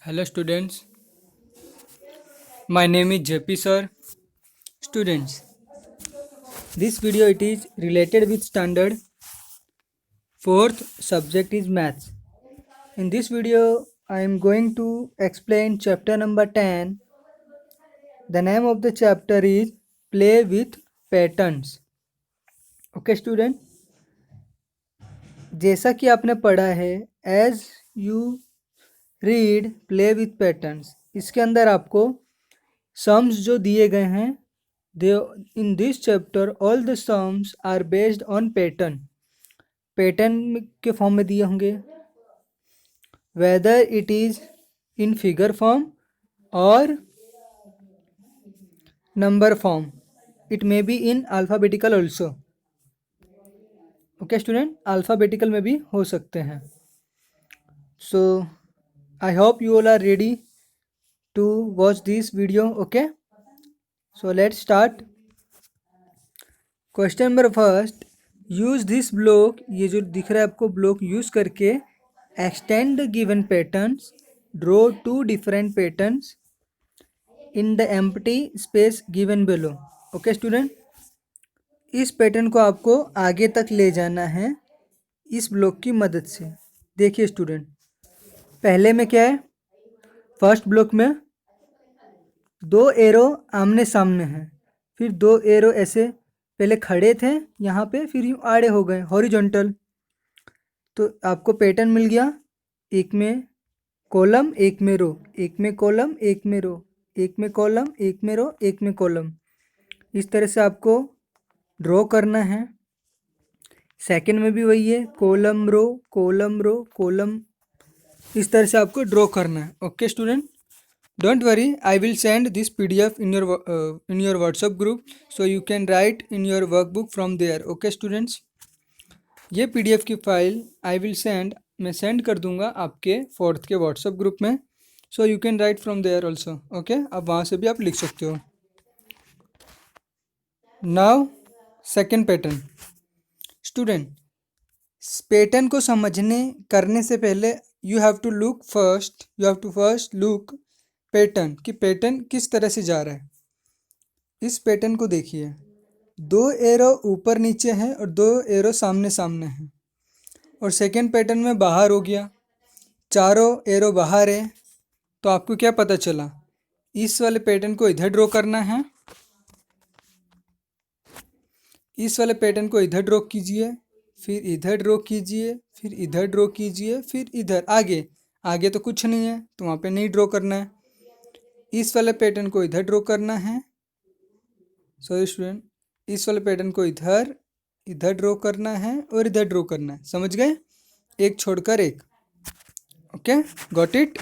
Hello students, my name is JP sir. Students, this video it is related with standard. Fourth subject is maths. In this video, I am going to explain chapter number 10. The name of the chapter is Play with Patterns. Okay student, जैसा कि आपने पढ़ा है as you read play with patterns, इसके अंदर आपको sums जो दिए गए हैं they in this chapter all the sums are based on pattern. Pattern के फॉर्म में दिए होंगे, whether it is in figure form और number form, it may be in alphabetical also. Okay student, alphabetical में भी हो सकते हैं। So I hope you all are ready to watch this video. Okay, so let's start. Question number first, use this block, ये जो दिख रहा है आपको ब्लॉक यूज करके extend the given patterns, draw two different patterns in the empty space given below. Okay student, इस pattern को आपको आगे तक ले जाना है इस ब्लॉक की मदद से। देखिए स्टूडेंट, पहले में क्या है, फर्स्ट ब्लॉक में दो एरो आमने सामने हैं, फिर दो एरो ऐसे पहले खड़े थे यहाँ पे, फिर यूँ आड़े हो गए हॉरिजॉन्टल। तो आपको पैटर्न मिल गया, एक में कॉलम एक में रो, एक में कॉलम एक में रो, एक में कॉलम एक में रो, एक में कॉलम। इस तरह से आपको ड्रॉ करना है। सेकंड में भी वही है, column row column row column, इस तरह से आपको ड्रॉ करना है। Okay student, don't worry, I will send this PDF in your WhatsApp group, so you can write in your workbook from there. Okay students, ये PDF की file I will send, मैं send कर दूंगा आपके fourth के WhatsApp group में, so you can write from there also. Okay, अब वहाँ से भी आप लिख सकते हो। Now second pattern. Student, pattern को समझने करने से पहले you have to first look pattern कि पैटर्न किस तरह से जा रहा है। इस पैटर्न को देखिए, दो एरो ऊपर नीचे हैं और दो एरो सामने सामने हैं। और सेकंड पैटर्न में बाहर हो गया, चारों एरो बाहर है। तो आपको क्या पता चला, इस वाले पैटर्न को इधर ड्रॉ करना है, इस वाले पैटर्न को इधर ड्रॉ कीजिए, फिर इधर ड्रॉ कीजिए, फिर इधर ड्रॉ कीजिए, फिर इधर। आगे आगे तो कुछ नहीं है तो वहाँ पे नहीं ड्रॉ करना है। इस वाले पैटर्न को इधर ड्रॉ करना है, सॉरी स्टूडेंट, इस वाले पैटर्न को इधर इधर ड्रॉ करना है और इधर ड्रॉ करना है। समझ गए, एक छोड़कर एक। Okay, got it.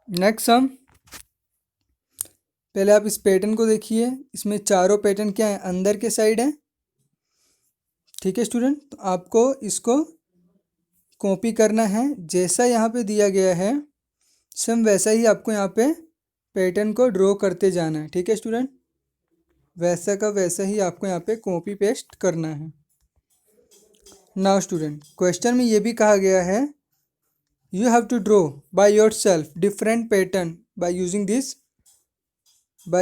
Next sum, पहले आप इस पैटर्न को देखिए, इसमें चारों पैटर्न क्या है, अंदर के साइड है। ठीक है स्टूडेंट, तो आपको इसको कॉपी करना है, जैसा यहाँ पे दिया गया है सेम वैसा ही आपको यहाँ पे पैटर्न को ड्रॉ करते जाना है। ठीक है स्टूडेंट, वैसा का वैसा ही आपको यहाँ पे कॉपी पेस्ट करना है। नाउ स्टूडेंट, क्वेश्चन में ये भी कहा गया है, you have to draw by yourself different pattern by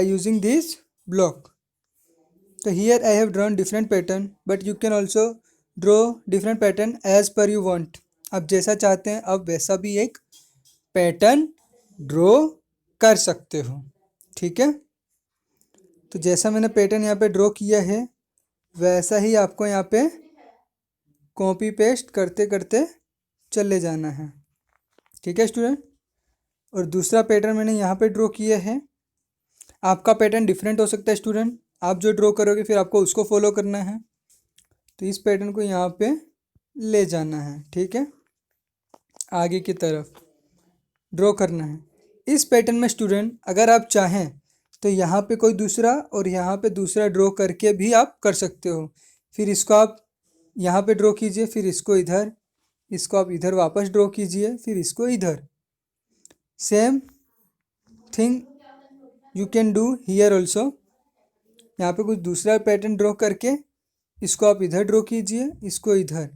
using this block. तो here I have drawn different pattern, but you can also draw different pattern as per you want. आप जैसा चाहते हैं आप वैसा भी एक पैटर्न ड्रॉ कर सकते हो। ठीक है, तो जैसा मैंने पैटर्न यहाँ पे ड्रॉ किया है वैसा ही आपको यहाँ पे कॉपी पेस्ट करते करते चले जाना है। ठीक है स्टूडेंट, और दूसरा पैटर्न मैंने यहाँ पे ड्रॉ किया है। आपका पैटर्न डिफरेंट हो सकता है स्टूडेंट, आप जो ड्रॉ करोगे फिर आपको उसको फॉलो करना है। तो इस पैटर्न को यहाँ पे ले जाना है। ठीक है, आगे की तरफ ड्रॉ करना है। इस पैटर्न में स्टूडेंट अगर आप चाहें तो यहाँ पे कोई दूसरा और यहाँ पे दूसरा ड्रॉ करके भी आप कर सकते हो। फिर इसको आप यहाँ पे ड्रॉ कीजिए, फिर इसको इधर, इसको आप इधर वापस ड्रॉ कीजिए, फिर इसको इधर। Same thing you can do here also. यहाँ पे कुछ दूसरा पैटर्न ड्रॉ करके इसको आप इधर ड्रॉ कीजिए, इसको इधर।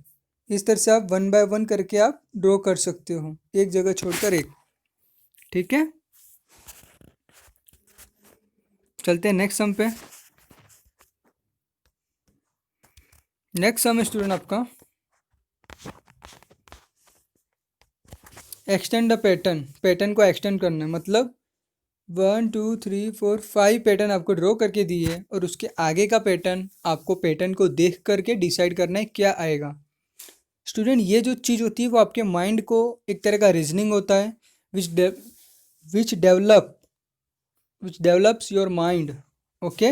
इस तरह से आप 1 बाय 1 करके आप ड्रॉ कर सकते हो, एक जगह छोड़कर एक। ठीक है, चलते हैं नेक्स्ट सम पे। नेक्स्ट सम है स्टूडेंट आपका एक्सटेंड द पैटर्न। पैटर्न को एक्सटेंड करना है, मतलब 1 2 3 4 5 पैटर्न आपको ड्रॉ करके दिए और उसके आगे का पैटर्न आपको पैटर्न को देख करके डिसाइड करना है क्या आएगा। स्टूडेंट ये जो चीज़ होती है वो आपके माइंड को एक तरह का रीजनिंग होता है which develop which develops your mind. Okay,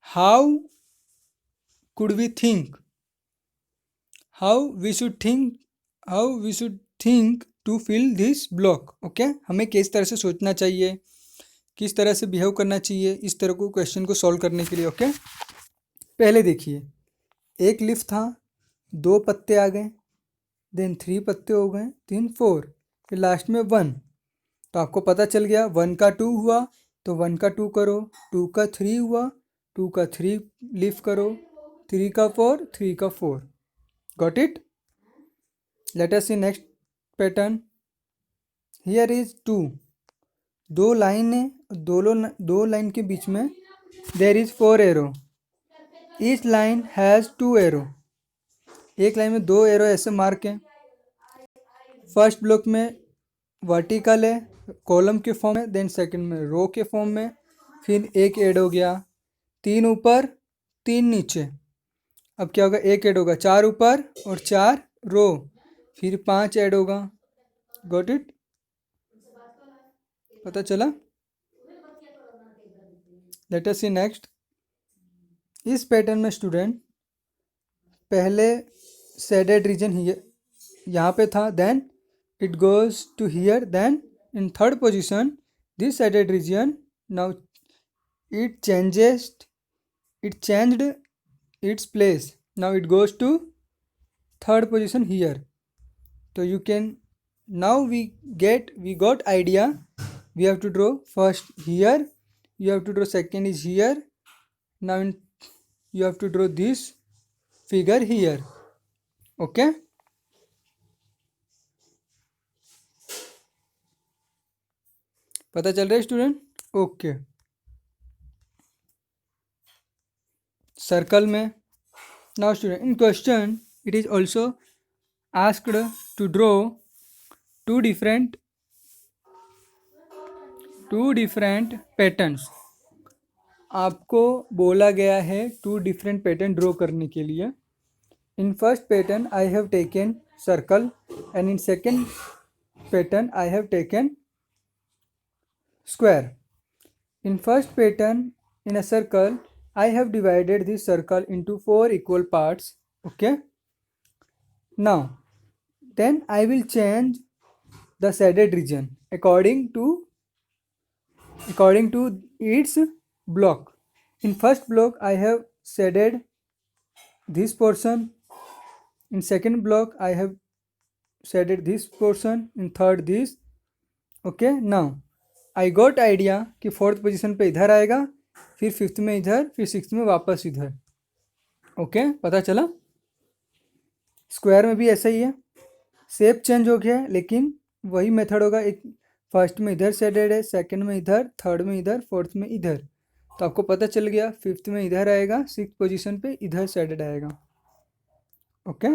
how could we think, how we should think, how we should think to fill this block. Okay, हमें किस तरह से सोचना चाहिए, किस तरह से बिहेव करना चाहिए इस तरह को क्वेश्चन को सॉल्व करने के लिए। ओके, पहले देखिए, एक लीफ था, 2 पत्ते आ गए, देन 3 पत्ते हो गए, 3 4, फिर लास्ट में 1। तो आपको पता चल गया 1 का 2 हुआ तो 1 का 2 करो, 2 का 3 हुआ, 2 का 3 लीफ करो, 3 का 4, 3 का 4। Got it. Let us see next pattern. Here is 2, 2 line है, दो लाइन के बीच में there is 4 arrow. Each line has 2 arrow. एक लाइन में 2 एरो ऐसे मार्क हैं। फर्स्ट ब्लॉक में वर्टिकल है, कॉलम के फॉर्म में, देन सेकंड में रो के फॉर्म में, फिर एक ऐड हो गया, 3 ऊपर 3 नीचे। अब क्या होगा, एक ऐड होगा, 4 ऊपर और 4 रो, फिर 5 ऐड होगा। गॉट इट, पता चला। Late us see next. इस पैटर्न में स्टूडेंट पहले शेडेड रीजन यहाँ पे था, then it goes to here, then in third position this shaded region now it changed its place, now it goes to third position here. So you can, now we got idea, we have to draw first here, you have to draw second is here, now you have to draw this figure here. Okay, पता चल रहा है student. Okay, circle में now student in question it is also asked to draw two different patterns. आपको बोला गया है 2 different pattern draw करने के लिए। In first pattern I have taken circle and in second pattern I have taken square. In first pattern in a circle I have divided this circle into 4 equal parts. Okay, now then I will change the shaded region according to its block. In first block I have shaded this portion, in second block I have shaded this portion, in third this. Okay, now I got idea कि 4th position पे इधर आएगा, फिर 5th में इधर, फिर 6th में वापस इधर। ओके, पता चला। स्क्वायर में भी ऐसा ही है, शेप चेंज हो गया है लेकिन वही मेथड होगा। एक फर्स्ट में इधर शेडेड है, सेकंड में इधर, थर्ड में इधर, फोर्थ में इधर। तो आपको पता चल गया 5th में इधर आएगा, 6th पोजीशन पे इधर शेडेड आएगा। Okay,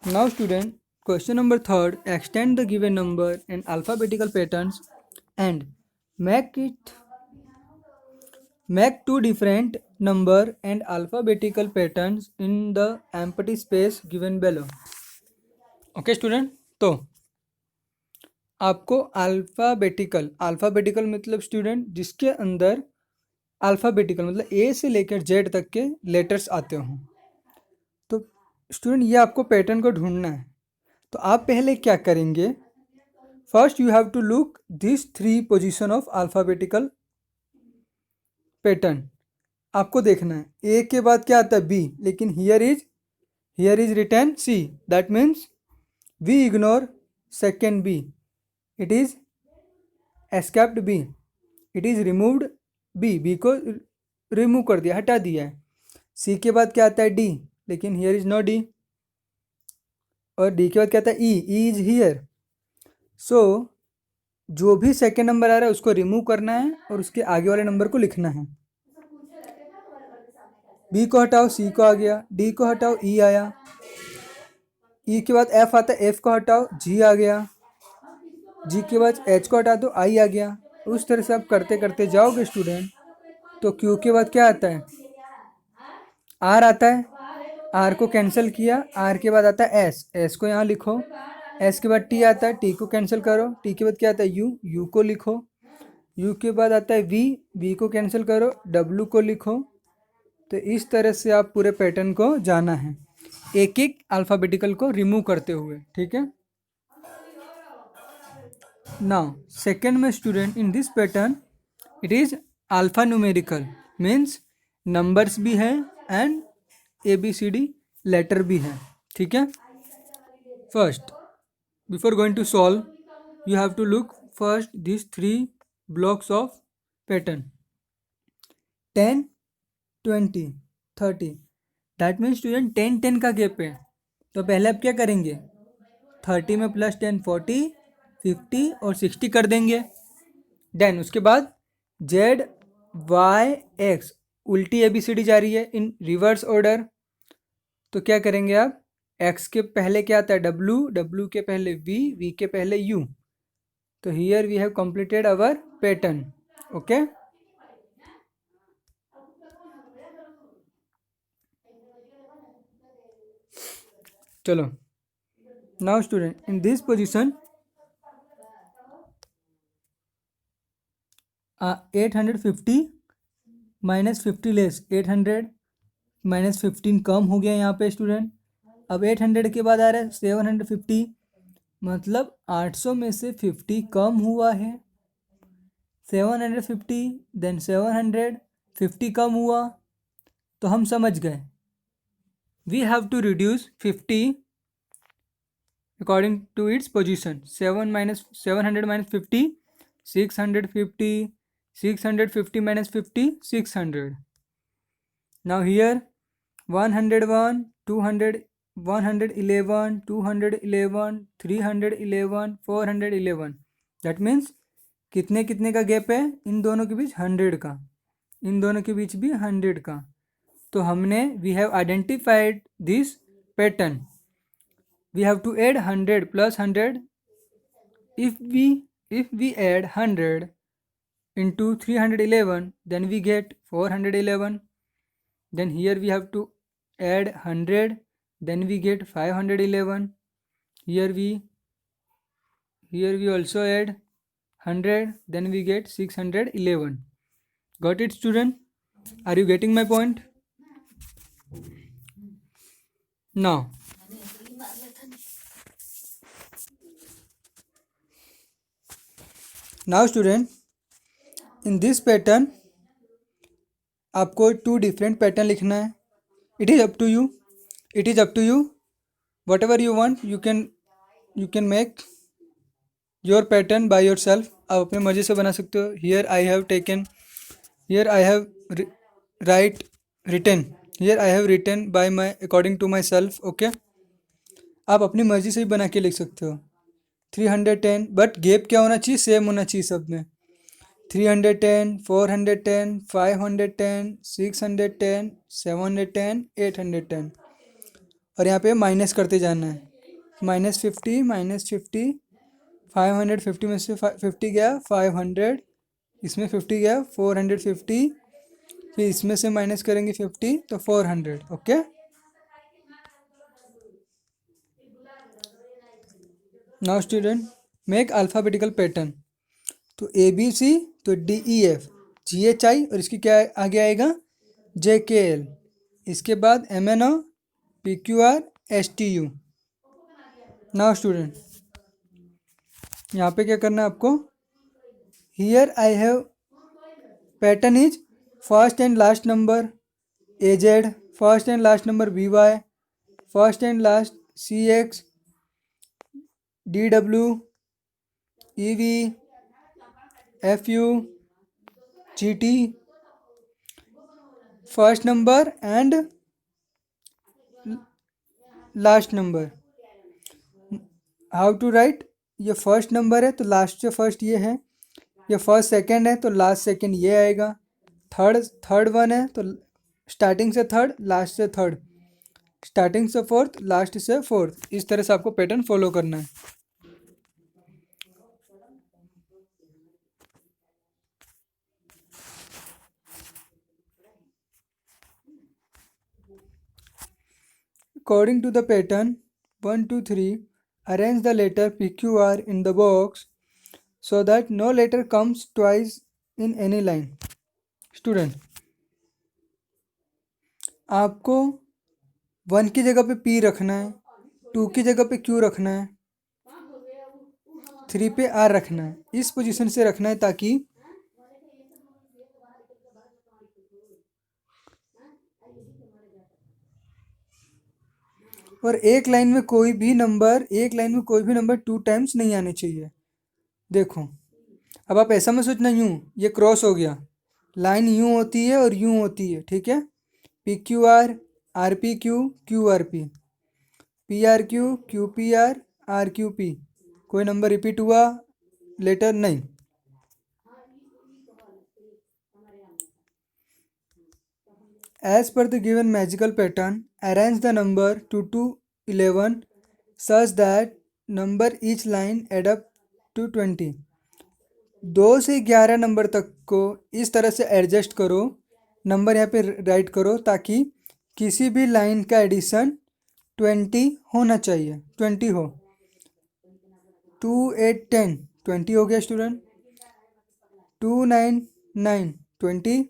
now student question number 3rd, extend the given number in alphabetical patterns and make 2 different number and alphabetical patterns in the empty space given below. okay student, तो आपको alphabetical मतलब student जिसके अंदर alphabetical मतलब ए से लेकर Z तक के लेटर्स आते हों। तो स्टूडेंट ये आपको पैटर्न को ढूंढना है। तो आप पहले क्या करेंगे, first you have to look this 3 position of alphabetical pattern. आपको देखना है ए के बाद क्या आता है बी, लेकिन here is written C, that means we ignore second B, it is escaped B, it is removed B को रिमूव कर दिया, हटा दिया है। सी के बाद क्या आता है डी, लेकिन हियर इज नो डी। और डी के बाद क्या आता है ई इज हियर। सो जो भी सेकेंड नंबर आ रहा है उसको रिमूव करना है और उसके आगे वाले नंबर को लिखना है। बी को हटाओ, सी को आ गया, डी को हटाओ, ई आया, ई के बाद एफ आता है, एफ को हटाओ, जी आ गया, जी के बाद एच को हटा दो, आई आ गया। उस तरह से आप करते करते जाओगे स्टूडेंट। तो क्यू के बाद क्या आता है, आर आता है, आर को कैंसिल किया, आर के बाद आता है एस, एस को यहाँ लिखो, एस के बाद टी आता है, टी को कैंसिल करो, टी के बाद क्या आता है यू, यू को लिखो, यू के बाद आता है वी, वी को कैंसिल करो, डब्लू को लिखो। तो इस तरह से आप पूरे पैटर्न को जाना है, एक एक अल्फ़ाबेटिकल को रिमूव करते हुए, ठीक है। नाउ सेकेंड में student, in this pattern it is alphanumerical, means numbers भी है एंड ABCD लेटर भी है, ठीक है। First, before going to solve you have to look first this 3 blocks of pattern, 10, 20, 30। That means student 10 10 का gap है। तो पहले आप क्या करेंगे, 30 में प्लस 10 40, 50 और 60 कर देंगे। देन उसके बाद ZYX उल्टी ABCD जा रही है इन रिवर्स ऑर्डर। तो क्या करेंगे आप, X के पहले क्या आता है W, W के पहले V के पहले U। तो here we have completed our pattern, okay. चलो, now student in this position 850 minus 50 less, 800 minus 15 कम हो गया यहाँ पे स्टूडेंट। अब 800 के बाद आ रहा है 750, मतलब 800 में से 50 कम हुआ है। 750 देन 750 कम हुआ, तो हम समझ गए we have to reduce 50 according to its position. 700 minus 50, 650, 650 minus 50, 600। Now here 101, 200, 111, 211, 311, 411। That means कितने कितने का गैप है इन दोनों के बीच, 100 का, इन दोनों के बीच भी 100 का। तो हमने we have identified this pattern, we have to add 100 plus 100। if we add 100 into 311 then we get 411। then here we have to add 100, then we get 511। here we also add 100, then we get 611। got it student, are you getting my point? now student in this pattern आपको 2 different pattern लिखना है। It is up to you, it is up to you, whatever you want you can make your pattern by yourself. आप अपने मर्जी से बना सकते हो। Here I have written by my according to myself, okay. आप अपनी मर्जी से भी बना के लिख सकते हो। 310, बट गैप क्या होना चाहिए, सेम होना चाहिए सब में। 310, 410, 510, 610, 710, 810। और यहाँ पे माइनस करते जाना है, -50, -50, 550 में से 50 गया, 500, इसमें 50 गया, 450, फिर इसमें से माइनस करेंगे 50 तो 400, okay. Now student make alphabetical pattern. तो ABC, तो DEF, GHI और इसकी क्या आगे आएगा JKL, इसके बाद MNO, PQR, STU। Now student यहाँ पे क्या करना है आपको, here I have pattern is first and last number AZ, first and last number BY, first and last CX, DW, EV, FU, GT, first number and last number. How to write, ये first number है तो last से first ये है, ये first second है तो last second ये आएगा, थर्ड वन है तो स्टार्टिंग से थर्ड लास्ट से थर्ड, स्टार्टिंग से फोर्थ लास्ट से फोर्थ। इस तरह से आपको पैटर्न फॉलो करना है। According to the pattern 1 2 3, arrange the letter PQR in the box so that no letter comes twice in any line. Student, आपको 1 की जगह पे P रखना है, 2 की जगह पे Q रखना है, 3 पे R रखना है। इस पोजीशन से रखना है ताकि और एक लाइन में कोई भी नंबर 2 टाइम्स नहीं आने चाहिए। देखो, अब आप ऐसा मत सोचना यूँ ये क्रॉस हो गया, लाइन यूँ होती है और यूँ होती है, ठीक है। P Q R, R P Q, Q R P, P R Q, Q P R Q P. कोई नंबर रिपीट हुआ लेटर नहीं। As per the given magical pattern, arrange the number 2 to 11 such that number each line add up to 20। 2 से 11 number तक को इस तरह से adjust करो, नंबर यहाँ पे राइट करो ताकि किसी भी लाइन का एडिशन 20 होना चाहिए, 20 हो। 2 8 10 20 हो गया स्टूडेंट। 2 9 9 20,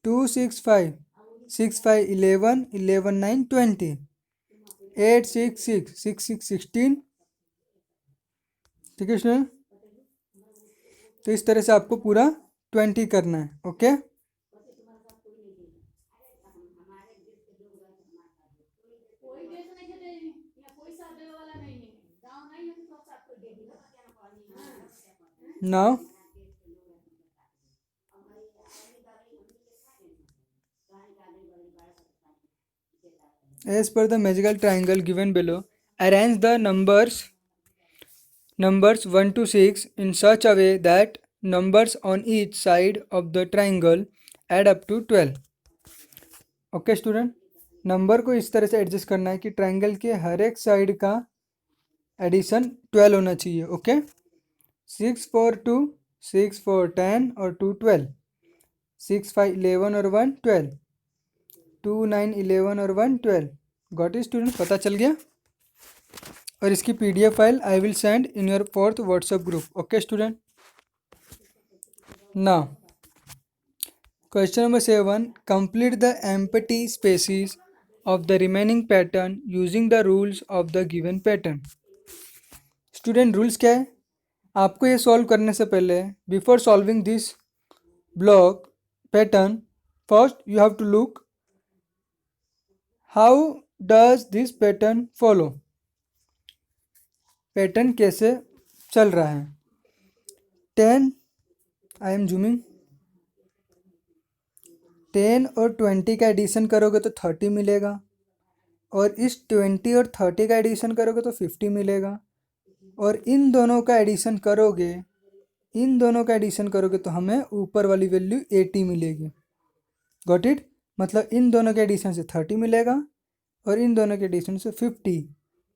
2 6 5 6 5 11 11 9 20, 8 6 6 6 6 16। ठीक है स्टूडेंट, तो इस तरह से आपको पूरा 20 करना है। Okay, now as per the magical triangle given below, arrange the numbers 1 to 6 in such a way that numbers on each side of the triangle add up to 12। Okay student, number को इस तरह से adjust करना है कि triangle के हर एक side का एडिशन 12 होना चाहिए। ओके, 6 4 2, 6 4 10 और 2 12, 6 5 11 और 1 12, 2 9 11 और 1 12। गॉट इट स्टूडेंट, पता चल गया। और इसकी PDF file I will send in your 4th WhatsApp group. Okay student, now question number 7, complete the empty spaces of the remaining pattern using the rules of the given pattern। Student, rules क्या है? आपको ये solve करने से पहले, before solving this block pattern, first you have to look how does this pattern follow. Pattern कैसे चल रहा है। 10, आई एम जूमिंग, 10 और 20 का एडिशन करोगे तो 30 मिलेगा, और इस 20 और 30 का एडिशन करोगे तो 50 मिलेगा, और इन दोनों का एडिशन करोगे तो हमें ऊपर वाली वैल्यू 80 मिलेगी। गॉट इट, मतलब इन दोनों के एडिशन से 30 मिलेगा, और इन दोनों के एडिशन से 50,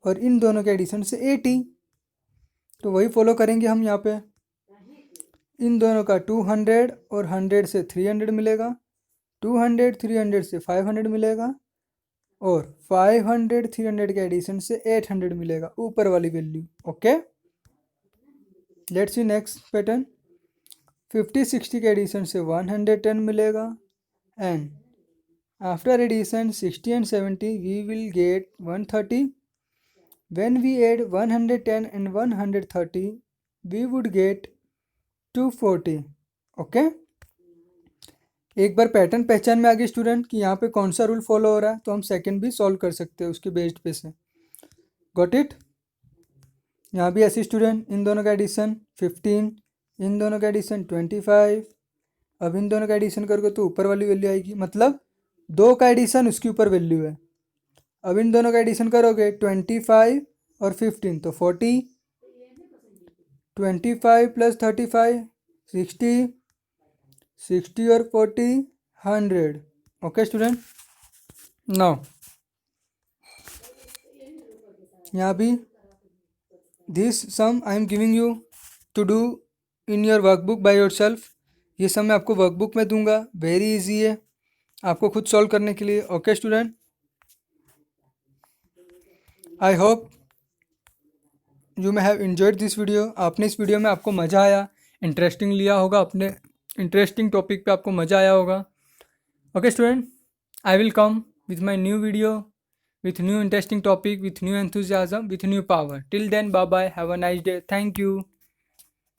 और इन दोनों के एडिशन से 80। तो वही फॉलो करेंगे हम यहाँ पे। इन दोनों का 200 और 100 से 300 मिलेगा, 200 300 से 500 मिलेगा, और 500 300 के एडिशन से 800 मिलेगा, ऊपर वाली value. Okay, let's see next pattern. 50 60 के एडिशन से 110 मिलेगा, and after addition 60 and 70 we will get 130। When we add 110 and 130 we would get 240। Okay, एक बार पैटर्न पहचान में आ गई स्टूडेंट कि यहाँ पे कौन सा रूल फॉलो हो रहा है, तो हम सेकंड भी सॉल्व कर सकते हैं उसके बेस्ड पे से। गॉट इट, यहाँ भी ऐसे स्टूडेंट, इन दोनों का एडिशन 15, इन दोनों का एडिशन 25, अब इन दोनों का एडिशन करोगे तो ऊपर वाली वैल्यू आएगी, मतलब दो का एडिशन उसके ऊपर वैल्यू है। अब इन दोनों का एडिशन करोगे 25 और 15 तो 40, 25 प्लस 35 60, 60 और 40 100। ओके स्टूडेंट, नाउ यहाँ भी this sum I am giving you to do in your workbook by yourself. ये सम मैं आपको वर्कबुक में दूंगा, वेरी इजी है आपको खुद सॉल्व करने के लिए। Okay student, I hope you may have enjoyed this video. आपने इस वीडियो में आपको मज़ा आया, इंटरेस्टिंग लिया होगा, अपने इंटरेस्टिंग टॉपिक पे आपको मज़ा आया होगा। Okay student, I will come with my new video, with new interesting topic, with new enthusiasm, with new power. Till then, bye bye. Have a nice day. Thank you.